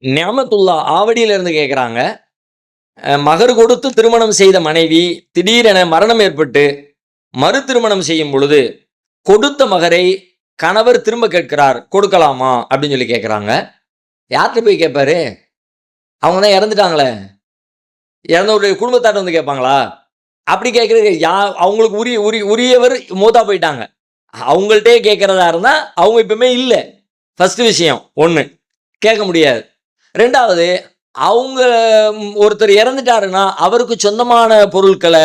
நிஅமத்துல்லா ஆவடியில இருந்து கேட்குறாங்க. மகர் கொடுத்து திருமணம் செய்த மனைவி திடீரென மரணம் ஏற்பட்டு மறு திருமணம் செய்யும் பொழுது, கொடுத்த மகரை கணவர் திரும்ப கேட்கிறார். கொடுக்கலாமா? அப்படின்னு சொல்லி கேட்குறாங்க. யார்ட்ட போய் கேட்பாரு? அவங்க தான் இறந்துட்டாங்களே. இறந்தவருடைய குடும்பத்தார்ட்ட வந்து கேட்பாங்களா? அப்படி கேட்கறது அவங்களுக்கு உரியவர் மூத்தா போயிட்டாங்க. அவங்கள்ட்டயே கேட்கிறதா இருந்தா, அவங்க இப்பவுமே இல்ல. ஃபர்ஸ்ட் விஷயம் 1 கேட்க முடியாது. 2வது அவங்க ஒருத்தர் இறந்துட்டாருன்னா, அவருக்கு சொந்தமான பொருட்கள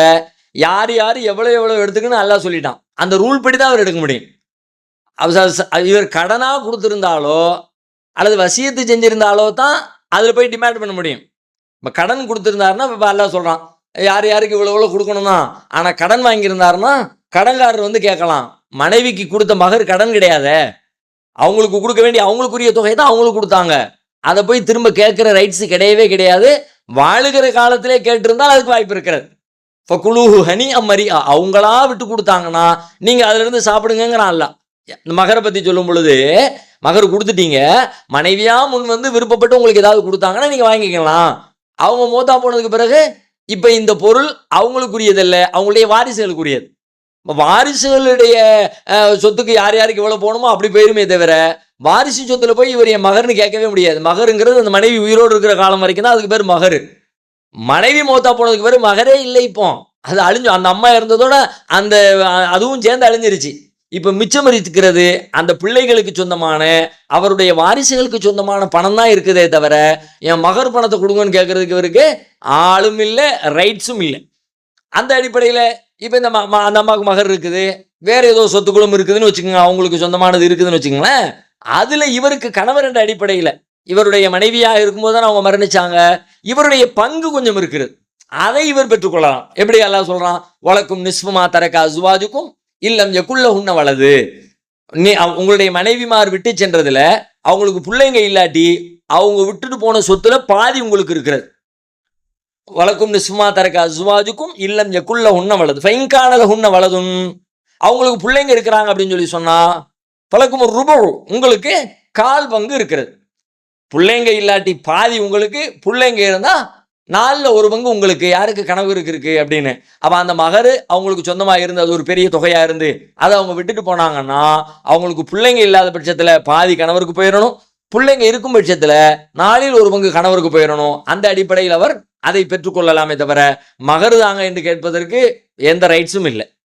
யார் யார் எவ்வளவு எடுத்துக்கன்னு அல்லாஹ் சொல்லிட்டான். அந்த ரூல் படி தான் அவர் எடுக்க முடியும். இவர் கடனா குடுத்திருந்தாலோ, அல்லது வசியத்து செஞ்சிருந்தாலோ தான் அதுல போய் டிமாண்ட் பண்ண முடியும். இப்ப கடன் குடுத்திருந்தாருன்னா, இப்ப அல்லாஹ் சொல்றான். யார் யாருக்கு இவ்வளவு குடுக்கணும் தான். ஆனா கடன் வாங்கியிருந்தாருன்னா, கடன்காரர் வந்து கேட்கலாம். மனைவிக்கு குடுத்த மகர் கடன் கிடையாதே. அவங்களுக்கு குடுக்க வேண்டிய அவங்களுக்குரிய தொகை தான் அவங்களுக்கு குடுத்தாங்க. அத போய் திரும்ப கேட்கிற ரைட்ஸ் கிடையவே கிடையாது. வாழுகிற காலத்திலே கேட்டிருந்தால் அதுக்கு வாய்ப்பு இருக்கிறது. ஃபகுலூஹு ஹனீஅம் மரிஆ. அவங்களா விட்டு குடுத்தாங்கன்னா, நீங்க அதுல இருந்து சாப்பிடுங்கங்கிறான் அல்லாஹ். இந்த மகர பத்தி சொல்லும் பொழுது, மகர் குடுத்துட்டீங்க. மனைவியா முன் வந்து விருப்பப்பட்டு உங்களுக்கு ஏதாவது குடுத்தாங்கன்னா, நீங்க வாங்கிக்கலாம். அவங்க மூத்தா போனதுக்கு பிறகு, இப்ப இந்த பொருள் அவங்களுக்குரியதல்ல, அவங்களுடைய வாரிசுகளுக்குரியது. வாரிசுகளுடைய சொத்துக்கு யார் யாருக்கு எவ்வளவு போகணுமோ அப்படி போயிருமே தவிர, வாரிசு சொத்துல போய் இவர் என் மகர்னு கேட்கவே முடியாது. மகருங்கிறது அந்த மனைவி உயிரோடு இருக்கிற காலம் வரைக்கும் தான் அதுக்கு பேர் மகரு. மனைவி மூத்தா போனதுக்கு பேரு மகரே இல்லை இப்போ. அது அழிஞ்சு அந்த அம்மா இருந்ததோட அந்த அதுவும் சேர்ந்து அழிஞ்சிருச்சு. இப்ப மிச்சம் இருக்கிறது அந்த பிள்ளைகளுக்கு சொந்தமான அவருடைய வாரிசுகளுக்கு சொந்தமான பணம் தான் இருக்குதே தவிர, என் மகர் பணத்தை கொடுங்கன்னு கேட்கறதுக்கு இவருக்கு ஆளும் இல்லை, ரைட்ஸும் இல்லை. அந்த அடிப்படையில் இப்போ இந்த அந்த அம்மாவுக்கு மகர் இருக்குது, வேற ஏதோ சொத்துக்களும் இருக்குதுன்னு வச்சுக்கோங்க, அவங்களுக்கு சொந்தமானது இருக்குதுன்னு வச்சுக்கோங்களேன். அதுல இவருக்கு கணவர் என்ற அடிப்படையில் இவருடைய மனைவியா இருக்கும்போது தான் அவங்க மரணிச்சாங்க. இவருடைய பங்கு கொஞ்சம் இருக்கிறது, அதை இவர் பெற்றுக்கொள்ளலாம். எப்படி அல்லாஹ் சொல்றான்? வலக்கும் நிஸ்ஃபுமா தரக அஸ்வாஜுக்கும் இல்லம் யகுல்லஹுன்ன வலது. உங்களுடைய மனைவிமார் விட்டு சென்றதுல அவங்களுக்கு பிள்ளைங்க இல்லாட்டி அவங்க விட்டுட்டு போன சொத்துல பாதி உங்களுக்கு இருக்கிறது. வலக்கும் நிஸ்ஃபுமா தரக அஸ்வாஜுக்கும் இல்லம் யகுல்லஹுன்ன வலது ஃபைன்கானலஹுன்ன வலதுன். அவங்களுக்கு பிள்ளைங்க இருக்கிறாங்க அப்படின்னு சொல்லி சொன்னா, பலக்கும் ஒரு ரூபா உங்களுக்கு 1/4 பங்கு இருக்கிறது. பிள்ளைங்க இல்லாட்டி பாதி உங்களுக்கு, பிள்ளைங்க இருந்தா 4ல் 1 பங்கு உங்களுக்கு. யாருக்கு? கணவருக்கு இருக்கு அப்படின்னு. அப்ப அந்த மகரு அவங்களுக்கு சொந்தமா இருந்து அது ஒரு பெரிய தொகையா இருந்து அதை அவங்க விட்டுட்டு போனாங்கன்னா, அவங்களுக்கு பிள்ளைங்க இல்லாத பட்சத்துல பாதி கணவருக்கு போயிடணும், பிள்ளைங்க இருக்கும் பட்சத்துல 4ல் 1 பங்கு கணவருக்கு போயிடணும். அந்த அடிப்படையில் அவர் அதை பெற்றுக்கொள்ளலாமே தவிர மகரு தாங்க என்று கேட்பதற்கு எந்த ரைட்ஸும் இல்லை.